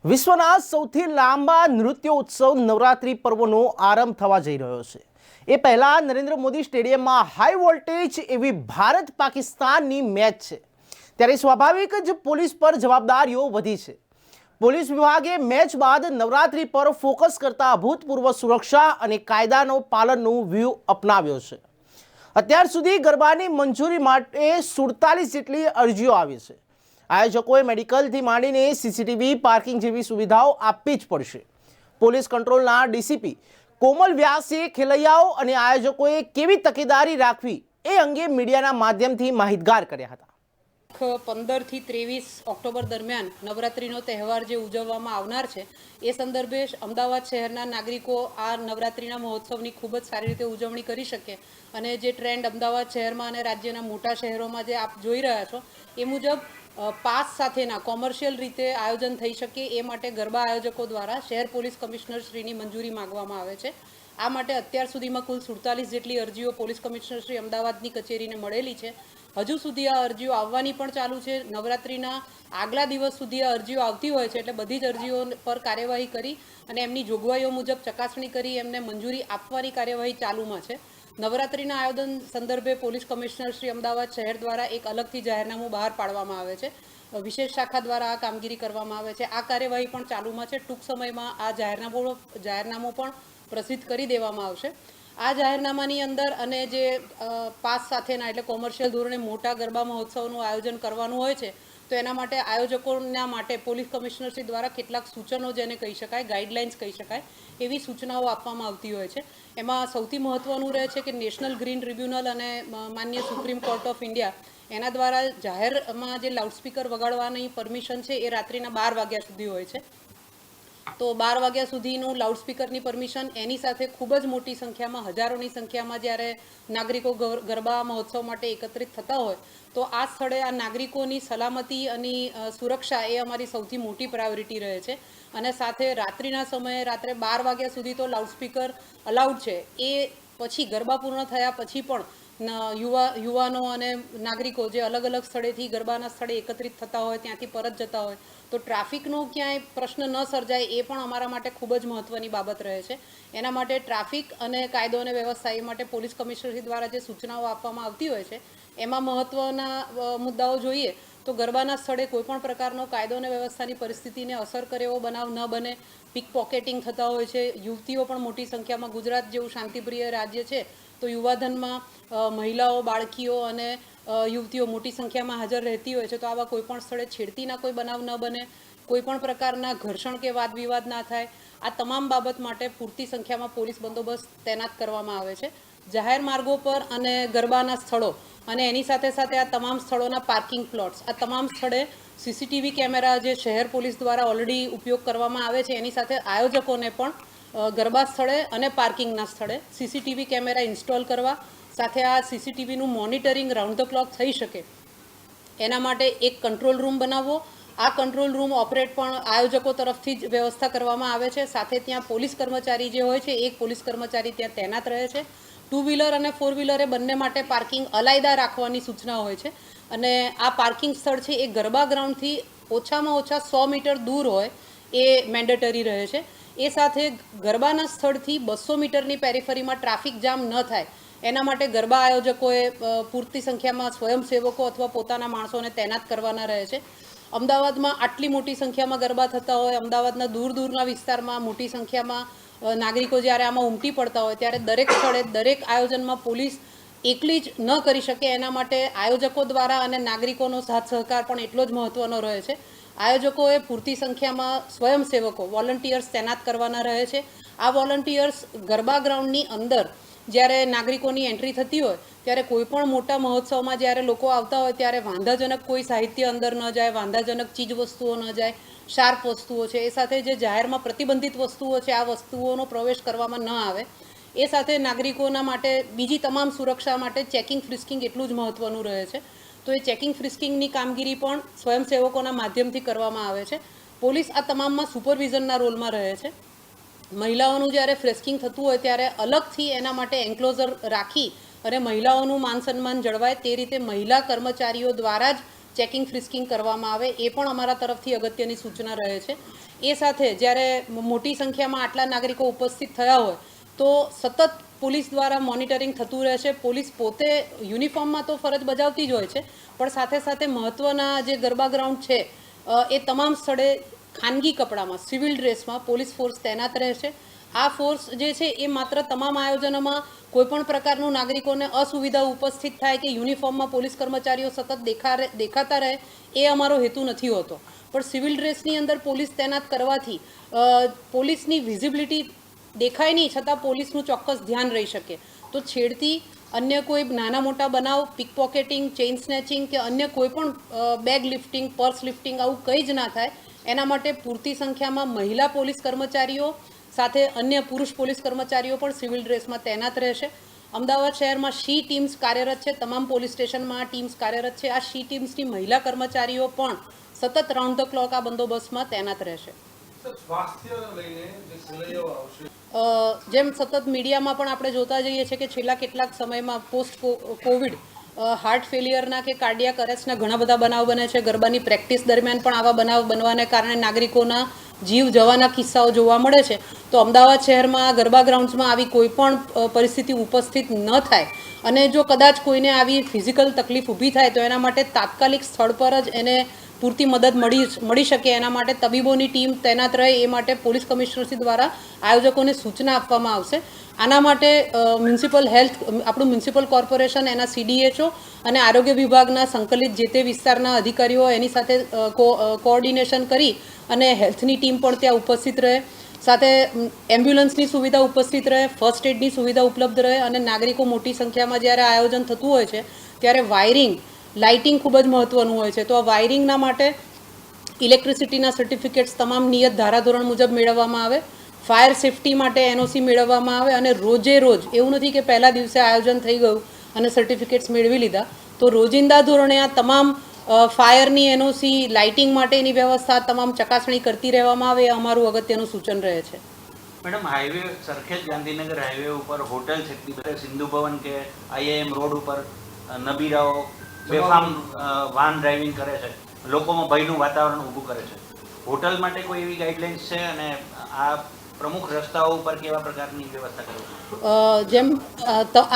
વિશ્વના સૌથી લાંબા નૃત્ય ઉત્સવ નવરાત્રિ પર્વનો આરંભ થવા જઈ રહ્યો છે। એ પહેલા નરેન્દ્ર મોદી સ્ટેડિયમમાં હાઈ વોલ્ટેજ એવી ભારત પાકિસ્તાનની મેચ છે, ત્યારે સ્વાભાવિક જ પોલીસ પર જવાબદારીઓ વધી છે। પોલીસ વિભાગે મેચ બાદ નવરાત્રિ પર ફોકસ કરતા અભૂતપૂર્વ સુરક્ષા અને કાયદાનો પાલનનું વ્યૂહ અપનાવ્યો છે। અત્યાર સુધી ગરબાની મંજૂરી માટે 47 જેટલી અરજીઓ આવી છે। આયોજકોએ મેડિકલથી માંડીને સીસીટીવી પાર્કિંગ જેવી સુવિધાઓ આપવી જ પડશે। પોલીસ કંટ્રોલના ડીસીપી કોમલ વ્યાસે ખેલૈયાઓ અને આયોજકોએ કેવી તકેદારી રાખવી એ અંગે મીડિયાના માધ્યમથી માહિતગાર કર્યા હતા। 15 થી 23 ઓક્ટોબર દરમિયાન નવરાત્રિનો તહેવાર જે ઉજવવામાં આવનાર છે એ સંદર્ભે અમદાવાદ શહેરના નાગરિકો આ નવરાત્રિના મહોત્સવની ખૂબ જ સારી રીતે ઉજવણી કરી શકે અને જે ટ્રેન્ડ અમદાવાદ શહેરમાં અને રાજ્યના મોટા શહેરોમાં જે આપ જોઈ રહ્યા છો એ મુજબ પાસ સાથેના કોમર્શિયલ રીતે આયોજન થઈ શકે એ માટે ગરબા આયોજકો દ્વારા શહેર પોલીસ કમિશનર શ્રીની મંજૂરી માંગવામાં આવે છે। આ માટે અત્યાર સુધીમાં કુલ 47 જેટલી અરજીઓ પોલીસ કમિશનર શ્રી અમદાવાદની કચેરીને મળેલી છે। હજુ સુધી આ અરજીઓ આવવાની પણ ચાલુ છે। નવરાત્રિના આગલા દિવસ સુધી આ અરજીઓ આવતી હોય છે, એટલે બધી જ અરજીઓ પર કાર્યવાહી કરી અને એમની જોગવાઈઓ મુજબ ચકાસણી કરી એમને મંજૂરી આપવાની કાર્યવાહી ચાલુમાં છે। નવરાત્રિના આયોજન સંદર્ભે પોલીસ કમિશનર શ્રી અમદાવાદ શહેર દ્વારા એક અલગથી જાહેરનામું બહાર પાડવામાં આવે છે। વિશેષ શાખા દ્વારા આ કામગીરી કરવામાં આવે છે। આ કાર્યવાહી પણ ચાલુમાં છે। ટૂંક સમયમાં આ જાહેરનામું પણ પ્રસિદ્ધ કરી દેવામાં આવશે। આ જાહેરનામાની અંદર અને જે પાસ સાથેના એટલે કોમર્શિયલ ધોરણે મોટા ગરબા મહોત્સવનું આયોજન કરવાનું હોય છે તો એના માટે આયોજકોના માટે પોલીસ કમિશનરશ્રી દ્વારા કેટલાક સૂચનો જેને કહી શકાય, ગાઈડલાઇન્સ કહી શકાય એવી સૂચનાઓ આપવામાં આવતી હોય છે। એમાં સૌથી મહત્ત્વનું રહે છે કે નેશનલ ગ્રીન ટ્રિબ્યુનલ અને માનનીય સુપ્રીમ કોર્ટ ઓફ ઇન્ડિયા એના દ્વારા જાહેરમાં જે લાઉડસ્પીકર વગાડવાની પરમિશન છે એ રાત્રિના 12 વાગ્યા સુધી હોય છે। તો 12 વાગ્યા સુધીનું લાઉડસ્પીકરની પરમિશન, એની સાથે ખૂબ જ મોટી સંખ્યામાં હજારોની સંખ્યામાં જ્યારે નાગરિકો ગરબા મહોત્સવ માટે એકત્રિત થતા હોય તો આ સ્થળે આ નાગરિકોની સલામતી અને સુરક્ષા એ અમારી સૌથી મોટી પ્રાયોરિટી રહે છે। અને સાથે રાત્રિના સમયે રાત્રે 12 વાગ્યા સુધી તો લાઉડસ્પીકર અલાઉડ છે, એ પછી ગરબા પૂર્ણ થયા પછી પણ યુવાનો અને નાગરિકો જે અલગ અલગ સ્થળેથી ગરબાના સ્થળે એકત્રિત થતા હોય, ત્યાંથી પરત જતા હોય તો ટ્રાફિકનો ક્યાંય પ્રશ્ન ન સર્જાય એ પણ અમારા માટે ખૂબ જ મહત્ત્વની બાબત રહે છે। એના માટે ટ્રાફિક અને કાયદો અને વ્યવસ્થા એ માટે પોલીસ કમિશનરશ્રી દ્વારા જે સૂચનાઓ આપવામાં આવતી હોય છે એમાં મહત્ત્વના મુદ્દાઓ જોઈએ તો ગરબાના સ્થળે કોઈપણ પ્રકારનો કાયદો અને વ્યવસ્થાની પરિસ્થિતિને અસર કરે એવો બનાવ ન બને। પિક પોકેટિંગ થતા હોય છે, યુવતીઓ પણ મોટી સંખ્યામાં, ગુજરાત જેવું શાંતિપ્રિય રાજ્ય છે તો યુવાધનમાં મહિલાઓ, બાળકીઓ અને યુવતીઓ મોટી સંખ્યામાં હાજર રહેતી હોય છે, તો આવા કોઈપણ સ્થળે છેડતીના કોઈ બનાવ ન બને, કોઈપણ પ્રકારના ઘર્ષણ કે વાદ વિવાદ ના થાય, આ તમામ બાબત માટે પૂરતી સંખ્યામાં પોલીસ બંદોબસ્ત તૈનાત કરવામાં આવે છે। જાહેર માર્ગો પર અને ગરબાના સ્થળો અને એની સાથે સાથે આ તમામ સ્થળોના પાર્કિંગ પ્લોટ્સ, આ તમામ સ્થળે સીસીટીવી કેમેરા જે શહેર પોલીસ દ્વારા ઓલરેડી ઉપયોગ કરવામાં આવે છે, એની સાથે આયોજકોને પણ ગરબા સ્થળે અને પાર્કિંગના સ્થળે સીસીટીવી કેમેરા ઇન્સ્ટોલ કરવા, સાથે આ સીસીટીવીનું મોનિટરિંગ રાઉન્ડ ધ ક્લોક થઈ શકે એના માટે એક કંટ્રોલ રૂમ બનાવવો। આ કંટ્રોલ રૂમ ઓપરેટ પણ આયોજકો તરફથી જ વ્યવસ્થા કરવામાં આવે છે। સાથે ત્યાં પોલીસ કર્મચારી જે હોય છે, એક પોલીસ કર્મચારી ત્યાં તૈનાત રહે છે। 2 વ્હીલર અને 4 વ્હીલરે બંને માટે પાર્કિંગ અલાયદા રાખવાની સૂચના હોય છે અને આ પાર્કિંગ સ્થળ છે એ ગરબા ગ્રાઉન્ડથી ઓછામાં ઓછા 100 મીટર દૂર હોય એ મેન્ડેટરી રહે છે। એ સાથે ગરબાના સ્થળથી 200 મીટરની પેરીફરીમાં ટ્રાફિક જામ ન થાય એના માટે ગરબા આયોજકોએ પૂરતી સંખ્યામાં સ્વયંસેવકો અથવા પોતાના માણસોને તૈનાત કરવાના રહે છે। અમદાવાદમાં આટલી મોટી સંખ્યામાં ગરબા થતા હોય, અમદાવાદના દૂર દૂરના વિસ્તારમાં મોટી સંખ્યામાં નાગરિકો જ્યારે આમાં ઉમટી પડતા હોય ત્યારે દરેક સ્થળે દરેક આયોજનમાં પોલીસ એકલી જ ન કરી શકે, એના માટે આયોજકો દ્વારા અને નાગરિકોનો સાથ સહકાર પણ એટલો જ મહત્ત્વનો રહે છે। આયોજકોએ પૂરતી સંખ્યામાં સ્વયંસેવકો, વોલન્ટિયર્સ તૈનાત કરવાના રહે છે। આ વોલન્ટિયર્સ ગરબા ગ્રાઉન્ડની અંદર જ્યારે નાગરિકોની એન્ટ્રી થતી હોય ત્યારે કોઈપણ મોટા મહોત્સવમાં જ્યારે લોકો આવતા હોય ત્યારે વાંધાજનક કોઈ સાહિત્ય અંદર ન જાય, વાંધાજનક ચીજ વસ્તુઓ ન જાય, શાર્પ વસ્તુઓ છે, એ સાથે જે જાહેરમાં પ્રતિબંધિત વસ્તુઓ છે આ વસ્તુઓનો પ્રવેશ કરવામાં ન આવે। એ સાથે નાગરિકોના માટે બીજી તમામ સુરક્ષા માટે ચેકિંગ ફ્રિસ્કિંગ એટલું જ મહત્ત્વનું રહે છે। તો એ ચેકિંગ ફ્રિસ્કિંગની કામગીરી પણ સ્વયંસેવકોના માધ્યમથી કરવામાં આવે છે। પોલીસ આ તમામમાં સુપરવિઝનના રોલમાં રહે છે। મહિલાઓનું જ્યારે ફ્રેસ્કિંગ થતું હોય ત્યારે અલગથી એના માટે એન્ક્લોઝર રાખી અને મહિલાઓનું માન સન્માન જળવાય તે રીતે મહિલા કર્મચારીઓ દ્વારા જ ચેકિંગ ફ્રિસ્કિંગ કરવામાં આવે એ પણ અમારા તરફથી અગત્યની સૂચના રહે છે. એ સાથે જ્યારે મોટી સંખ્યામાં આટલા નાગરિકો ઉપસ્થિત થયા હોય તો સતત પોલીસ દ્વારા મોનિટરિંગ થતું રહે છે. પોલીસ પોતે યુનિફોર્મમાં તો ફરજ બજાવતી જ હોય છે, પણ સાથે સાથે મહત્ત્વના જે ગરબા ગ્રાઉન્ડ છે એ તમામ સ્થળે ખાનગી કપડામાં સિવિલ ડ્રેસમાં પોલીસ ફોર્સ તૈનાત રહેશે. આ ફોર્સ જે છે એ માત્ર તમામ આયોજનોમાં કોઈપણ પ્રકારનું નાગરિકોને અસુવિધા ઉપસ્થિત થાય કે યુનિફોર્મમાં પોલીસ કર્મચારીઓ સતત દેખાતા રહે એ અમારો હેતુ નથી હોતો, પણ સિવિલ ડ્રેસની અંદર પોલીસ તૈનાત કરવાથી પોલીસની વિઝિબિલિટી દેખાય નહીં છતાં પોલીસનું ચોક્કસ ધ્યાન રહી શકે. તો છેડતી અન્ય કોઈ નાના મોટા બનાવ, પિક પોકેટિંગ, ચેઇન સ્નેચિંગ કે અન્ય કોઈ પણ બેગ લિફ્ટિંગ, પર્સ લિફ્ટિંગ આવું કંઈ જ ના થાય એના માટે પૂરતી સંખ્યામાં મહિલા પોલીસ કર્મચારીઓ સાથે અન્ય પુરુષ પોલીસ કર્મચારીઓ પણ સિવિલ ડ્રેસમાં તૈનાત રહેશે. અમદાવાદ શહેરમાં શી ટીમ્સ કાર્યરત છે, તમામ પોલીસ સ્ટેશનમાં આ ટીમ્સ કાર્યરત છે. આ શી ટીમ્સની મહિલા કર્મચારીઓ પણ સતત રાઉન્ડ ધ ક્લોક આ બંદોબસ્તમાં તૈનાત રહેશે. જેમ સતત મીડિયામાં પણ આપણે જોતા જઈએ છીએ કે છેલ્લા કેટલાક સમયમાં પોસ્ટ કોવિડ હાર્ટ ફેલિયરના કે કાર્ડિયાક અરેસ્ટના ઘણા બધા બનાવ બને છે. ગરબાની પ્રેક્ટિસ દરમિયાન પણ આવા બનાવ બનવાને કારણે નાગરિકોના જીવ જવાના કિસ્સાઓ જોવા મળે છે. તો અમદાવાદ શહેરમાં ગરબા ગ્રાઉન્ડ્સમાં આવી કોઈ પણ પરિસ્થિતિ ઉપસ્થિત ન થાય અને જો કદાચ કોઈને આવી ફિઝિકલ તકલીફ ઊભી થાય તો એના માટે તાત્કાલિક સ્થળ પર જ એને પૂરતી મદદ મળી શકે એના માટે તબીબોની ટીમ તૈનાત રહે એ માટે પોલીસ કમિશનરશ્રી દ્વારા આયોજકોને સૂચના આપવામાં આવશે. આના માટે આપણું મ્યુનિસિપલ કોર્પોરેશન, એના CDHO અને આરોગ્ય વિભાગના સંકલિત જે તે વિસ્તારના અધિકારીઓ એની સાથે કોઓર્ડિનેશન કરી અને હેલ્થની ટીમ પણ ત્યાં ઉપસ્થિત રહે, સાથે એમ્બ્યુલન્સની સુવિધા ઉપસ્થિત રહે, ફર્સ્ટ એડની સુવિધા ઉપલબ્ધ રહે અને નાગરિકો મોટી સંખ્યામાં જ્યારે આયોજન થતું હોય છે ત્યારે વાયરિંગ, લાઇટિંગ ખૂબ જ મહત્ત્વનું હોય છે. તો આ વાયરિંગના માટે ઇલેક્ટ્રિસિટીના સર્ટિફિકેટ્સ તમામ નિયત ધારાધોરણ મુજબ મેળવવામાં આવે. ફાયર સેફટી માટે NOC મેળવવામાં આવે અને રોજે રોજ એવું નથી કે પહેલા દિવસે આયોજન થઈ ગયું અને સર્ટિફિકેટ્સ મેળવી લીધા. તો રોજિંદા ધોરણે આ તમામ ફાયરની NOC, લાઇટિંગ માટેની વ્યવસ્થા, તમામ ચકાસણી કરતી રહેવામાં આવે એ અમારું અગત્યનું સૂચન રહે છે. Madam, highway Sarkhej Gandhinagar highway ઉપર હોટલ છે, સિંધુ ભવન કે IIM રોડ ઉપર નબીરાઓ બેફામ વાહન ડ્રાઇવિંગ કરે છે, લોકોમાં ભયનું વાતાવરણ ઊભું કરે છે. હોટલ માટે કોઈ એવી ગાઈડલાઇન્સ છે અને આ પ્રમુખ રસ્તાઓ ઉપર કેવા પ્રકારની વ્યવસ્થા કરવી? જેમ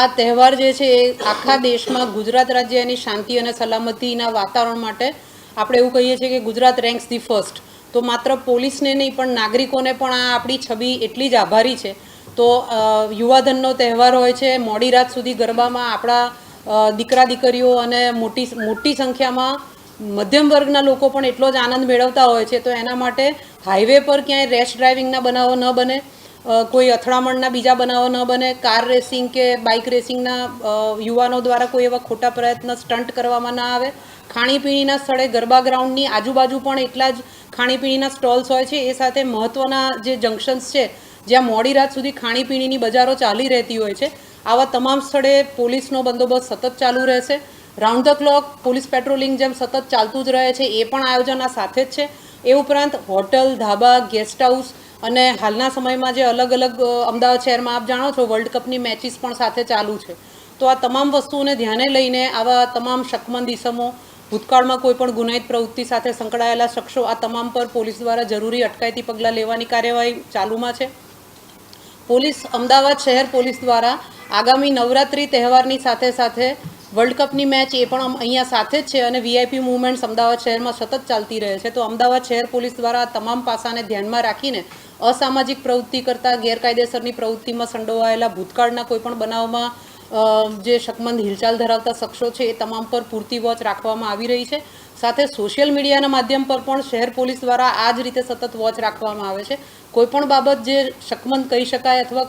આ તહેવાર જે છે એ આખા દેશમાં ગુજરાત રાજ્ય એની શાંતિ અને સલામતીના વાતાવરણ માટે આપણે એવું કહીએ છીએ કે ગુજરાત રેન્ક્સ ધી ફર્સ્ટ. તો માત્ર પોલીસને નહીં પણ નાગરિકોને પણ આ આપણી છબી એટલી જ આભારી છે. તો યુવાધનનો તહેવાર હોય છે, મોડી રાત સુધી ગરબામાં આપણા દીકરા દીકરીઓ અને મોટી સંખ્યામાં મધ્યમ વર્ગના લોકો પણ એટલો જ આનંદ મેળવતા હોય છે. તો એના માટે હાઈવે પર ક્યાંય રેશ ડ્રાઇવિંગના બનાવો ન બને, કોઈ અથડામણના બીજા બનાવો ન બને, કાર રેસિંગ કે બાઇક રેસિંગના યુવાનો દ્વારા કોઈ એવા ખોટા પ્રયત્ન, સ્ટન્ટ કરવામાં ના આવે. ખાણીપીણીના સ્થળે ગરબા ગ્રાઉન્ડની આજુબાજુ પણ એટલા જ ખાણીપીણીના સ્ટોલ્સ હોય છે. એ સાથે મહત્ત્વના જે જંકશન્સ છે જ્યાં મોડી રાત સુધી ખાણીપીણીની બજારો ચાલી રહેતી હોય છે, આવા તમામ સ્થળે પોલીસનો બંદોબસ્ત સતત ચાલુ રહેશે. Round the clock police patrolling જેમ સતત ચાલતું જ રહે છે એ પણ આયોજન આ સાથે જ છે. એ ઉપરાંત હોટલ, ધાબા, ગેસ્ટ હાઉસ અને હાલના સમયમાં જે અલગ અલગ અમદાવાદ શહેરમાં આપ જાણો છો વર્લ્ડ કપની મેચિસ પણ સાથે ચાલુ છે. તો આ તમામ વસ્તુઓને ધ્યાને લઈને આવા તમામ શકમંદ ઇસમો, ભૂતકાળમાં કોઈ પણ ગુનાહિત પ્રવૃત્તિ સાથે સંકળાયેલા શખ્સો, આ તમામ પર પોલીસ દ્વારા જરૂરી અટકાયતી પગલાં લેવાની કાર્યવાહી ચાલુમાં છે. અમદાવાદ શહેર પોલીસ દ્વારા આગામી નવરાત્રિ તહેવારની સાથે સાથે વર્લ્ડ કપની મેચ એ પણ અહીંયા સાથે જ છે અને VIP મૂવમેન્ટ્સ અમદાવાદ શહેરમાં સતત ચાલતી રહે છે. તો અમદાવાદ શહેર પોલીસ દ્વારા તમામ પાસાને ધ્યાનમાં રાખીને અસામાજિક પ્રવૃત્તિ કરતા, ગેરકાયદેસરની પ્રવૃત્તિમાં સંડોવાયેલા ભૂતકાળના કોઈપણ બનાવમાં જે શકમંદ હિલચાલ ધરાવતા શખ્સો છે એ તમામ પર પૂરતી વોચ રાખવામાં આવી રહી છે. સાથે સોશિયલ મીડિયાના માધ્યમ પર પણ શહેર પોલીસ દ્વારા આ જ રીતે સતત વોચ રાખવામાં આવે છે. કોઈપણ બાબત જે શકમંદ કહી શકાય અથવા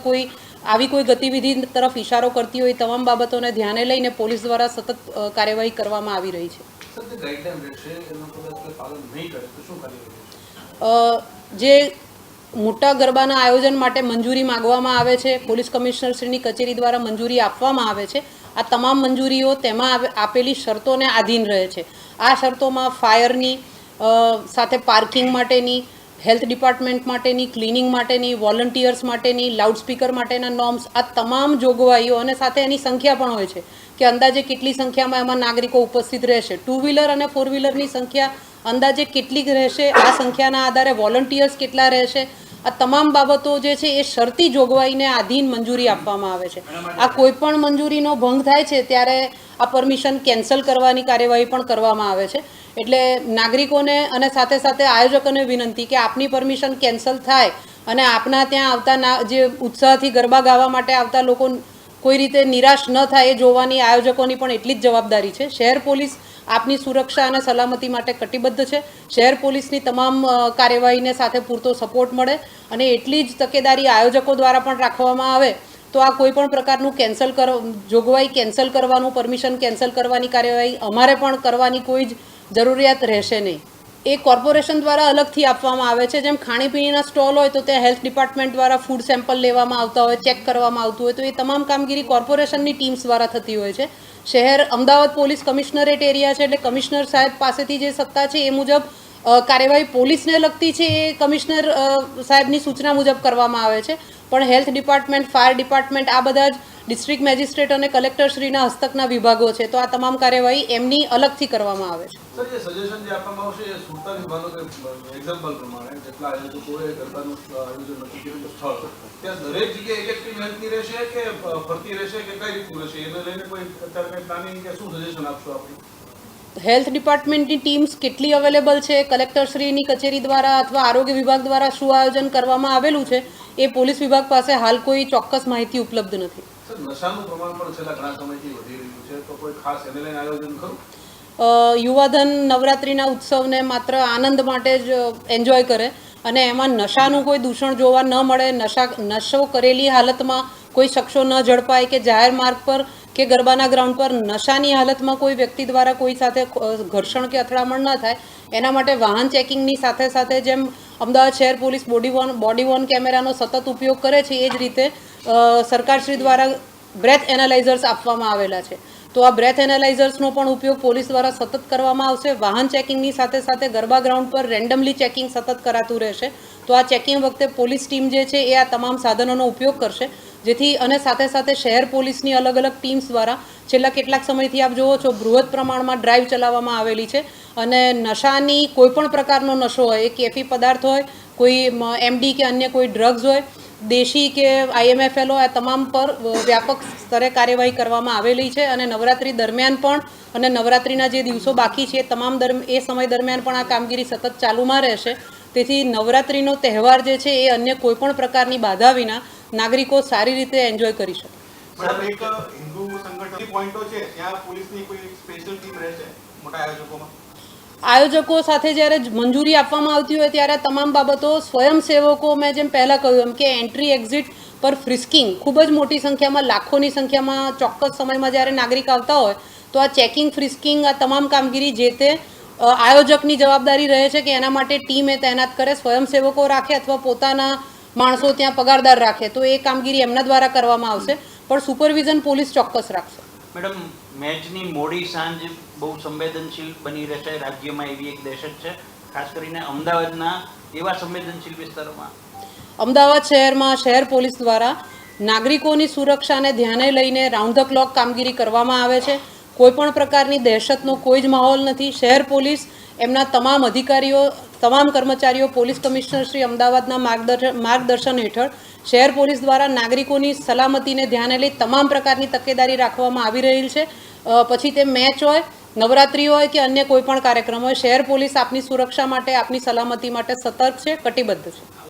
આવી કોઈ ગતિવિધિ તરફ ઇશારો કરતી હોય તમામ બાબતોને ધ્યાને લઈને પોલીસ દ્વારા સતત કાર્યવાહી કરવામાં આવી રહી છે. જે મોટા ગરબાના આયોજન માટે મંજૂરી માગવામાં આવે છે, પોલીસ કમિશનરશ્રીની કચેરી દ્વારા મંજૂરી આપવામાં આવે છે. આ તમામ મંજૂરીઓ તેમાં આપેલી શરતોને આધીન રહે છે. આ શરતોમાં ફાયરની સાથે પાર્કિંગ માટેની, હેલ્થ ડિપાર્ટમેન્ટ માટેની, ક્લિનિંગ માટેની, વોલન્ટિયર્સ માટેની, લાઉડસ્પીકર માટેના નોર્મ્સ, આ તમામ જોગવાઈઓ અને સાથે એની સંખ્યા પણ હોય છે કે અંદાજે કેટલી સંખ્યામાં એમાં નાગરિકો ઉપસ્થિત રહેશે, 2 વ્હીલર અને 4 વ્હીલરની સંખ્યા અંદાજે કેટલીક રહેશે, આ સંખ્યાના આધારે વોલન્ટિયર્સ કેટલા રહેશે, આ તમામ બાબતો જે છે એ શરતી જોગવાઈને આધીન મંજૂરી આપવામાં આવે છે. આ કોઈ પણ મંજૂરીનો ભંગ થાય છે ત્યારે આ પરમિશન કેન્સલ કરવાની કાર્યવાહી પણ કરવામાં આવે છે. એટલે નાગરિકોને અને સાથે સાથે આયોજકોને વિનંતી કે આપની પરમિશન કેન્સલ થાય અને આપના ત્યાં આવતા જે ઉત્સાહથી ગરબા ગાવા માટે આવતા લોકો કોઈ રીતે નિરાશ ન થાય એ જોવાની આયોજકોની પણ એટલી જ જવાબદારી છે. શહેર પોલીસ આપની સુરક્ષા અને સલામતી માટે કટિબદ્ધ છે. શહેર પોલીસની તમામ કાર્યવાહીને સાથે પૂરતો સપોર્ટ મળે અને એટલી જ તકેદારી આયોજકો દ્વારા પણ રાખવામાં આવે તો આ કોઈ પણ પ્રકારનું જોગવાઈ કેન્સલ કરવાનું, પરમિશન કેન્સલ કરવાની કાર્યવાહી અમારે પણ કરવાની કોઈ જ જરૂરિયાત રહેશે નહીં. એ કોર્પોરેશન દ્વારા અલગથી આપવામાં આવે છે. જેમ ખાણીપીણીના સ્ટોલ હોય તો ત્યાં હેલ્થ ડિપાર્ટમેન્ટ દ્વારા ફૂડ સેમ્પલ લેવામાં આવતા હોય, ચેક કરવામાં આવતું હોય, તો એ તમામ કામગીરી કોર્પોરેશનની ટીમ્સ દ્વારા થતી હોય છે. શહેર અમદાવાદ પોલીસ કમિશનરેટ એરિયા છે એટલે કમિશનર સાહેબ પાસેથી જે સત્તા છે એ મુજબ કાર્યવાહી પોલીસને લગતી છે એ કમિશનર સાહેબની સૂચના મુજબ કરવામાં આવે છે. પણ હેલ્થ ડિપાર્ટમેન્ટ, ફાયર ડિપાર્ટમેન્ટ આ બધા જ ડિસ્ટ્રિક્ટ મેજિસ્ટ્રેટ અને કલેક્ટરશ્રીના હસ્તકના વિભાગો છે, તો આ તમામ કાર્યવાહી એમની અલગથી કરવામાં આવે છે. સર, જે સજેશન જે આપવામાં આવશે એ સુરતા વિભાગનો એક્ઝામ્પલ પ્રમાણે જેટલા આયોજકોએ ગરબાનું આયોજન નક્કી કર્યું સ્થળ ત્યાં દરેક જગ્યાએ એક ટીમ હેલ્થની રહેશે કે ફરતી રહેશે કે કઈ રીતનું રહેશે, એને લઈને કોઈ અત્યારે કંઈ પ્લાનિંગ કે શું સજેશન આપશો આપણે? હેલ્થ ડિપાર્ટમેન્ટની ટીમ્સ કેટલી અવેલેબલ છે, કલેક્ટરશ્રીની કચેરી દ્વારા અથવા આરોગ્ય વિભાગ દ્વારા શું આયોજન કરવામાં આવેલું છે એ પોલીસ વિભાગ પાસે હાલ કોઈ ચોક્કસ માહિતી ઉપલબ્ધ નથી. સર, નશાનું પ્રમાણ પણ છેલ્લા ઘણા સમયથી વધી રહ્યું છે, તો કોઈ ખાસ એને લઈને આયોજન ખરું? યુવાધન નવરાત્રિના ઉત્સવને માત્ર આનંદ માટે જ એન્જોય કરે અને એમાં નશાનું કોઈ દૂષણ જોવા ન મળે, નશો કરેલી હાલતમાં કોઈ શખ્સો ન ઝડપાય કે જાહેર માર્ગ પર કે ગરબાના ગ્રાઉન્ડ પર નશાની હાલતમાં કોઈ વ્યક્તિ દ્વારા કોઈ સાથે ઘર્ષણ કે અથડામણ ન થાય એના માટે વાહન ચેકિંગની સાથે સાથે જેમ અમદાવાદ શહેર પોલીસ બોડી વોર્ન કેમેરાનો સતત ઉપયોગ કરે છે એ જ રીતે સરકારશ્રી દ્વારા બ્રેથ એનાલાઇઝર્સ આપવામાં આવેલા છે. તો આ બ્રેથ એનાલાઇઝર્સનો પણ ઉપયોગ પોલીસ દ્વારા સતત કરવામાં આવશે. વાહન ચેકિંગની સાથે સાથે ગરબા ગ્રાઉન્ડ પર રેન્ડમલી ચેકિંગ સતત કરાતું રહેશે. તો આ ચેકિંગ વખતે પોલીસ ટીમ જે છે એ આ તમામ સાધનોનો ઉપયોગ કરશે જેથી અને સાથે સાથે શહેર પોલીસની અલગ અલગ ટીમ્સ દ્વારા છેલ્લા કેટલાક સમયથી આપ જુઓ છો બૃહદ પ્રમાણમાં ડ્રાઈવ ચલાવવામાં આવેલી છે અને નશાની કોઈ પણ પ્રકારનો નશો હોય, એ કેફી પદાર્થ હોય, કોઈ એમડી કે અન્ય કોઈ ડ્રગ્સ હોય, દેશી કે IMFL આ તમામ પર વ્યાપક સ્તરે કાર્યવાહી કરવામાં આવેલી છે અને નવરાત્રી દરમિયાન પણ અને નવરાત્રિના જે દિવસો બાકી છે એ સમય દરમિયાન પણ આ કામગીરી સતત ચાલુમાં રહેશે. તેથી નવરાત્રિનો તહેવાર જે છે એ અન્ય કોઈ પણ પ્રકારની બાધા વિના નાગરિકો સારી રીતે એન્જોય કરી શકે. મેડમ, એક હિન્દુ સંગઠન પોઈન્ટો છે ત્યાં પોલીસની કોઈ સ્પેશિયલ ટીમ રહેશે મોટા આયોજકોમાં? આયોજકો સાથે જ્યારે મંજૂરી આપવામાં આવતી હોય ત્યારે તમામ બાબતો સ્વયંસેવકો, મેં જેમ પહેલાં કહ્યું એમ કે એન્ટ્રી એક્ઝિટ પર ફ્રિસ્કિંગ ખૂબ જ મોટી સંખ્યામાં, લાખોની સંખ્યામાં ચોક્કસ સમયમાં જ્યારે નાગરિક આવતા હોય તો આ ચેકિંગ, ફ્રિસ્કિંગ આ તમામ કામગીરી જે તે આયોજકની જવાબદારી રહે છે કે એના માટે ટીમ એ તૈનાત કરે, સ્વયંસેવકો રાખે અથવા પોતાના માણસો ત્યાં પગારદાર રાખે તો એ કામગીરી એમના દ્વારા કરવામાં આવશે, પણ સુપરવિઝન પોલીસ ચોક્કસ રાખશે. મેડમ, મેચની મોડી સાંજ બહુ સંવેદનશીલ બની રહેશે રાજ્યમાં, એવી એક દહેશત છે, ખાસ કરીને અમદાવાદના એવા સંવેદનશીલ વિસ્તારોમાં. અમદાવાદ શહેરમાં શહેર પોલીસ દ્વારા નાગરિકોની સુરક્ષાને ધ્યાને લઈને રાઉન્ડ ધ ક્લોક કામગીરી કરવામાં આવે છે. કોઈ પણ પ્રકારની દહેશતનો કોઈ જ માહોલ નથી. શહેર પોલીસ એમના તમામ અધિકારીઓ, તમામ કર્મચારીઓ પોલીસ કમિશનર શ્રી અમદાવાદના માર્ગદર્શન હેઠળ શહેર પોલીસ દ્વારા નાગરિકોની સલામતીને ધ્યાને લઈ તમામ પ્રકારની તકેદારી રાખવામાં આવી રહી છે. પછી તે મેચ હોય, નવરાત્રિ હોય કે અન્ય કોઈ પણ કાર્યક્રમ હોય, શહેર પોલીસ આપની સુરક્ષા માટે, આપની સલામતી માટે સતર્ક છે, કટિબદ્ધ છે.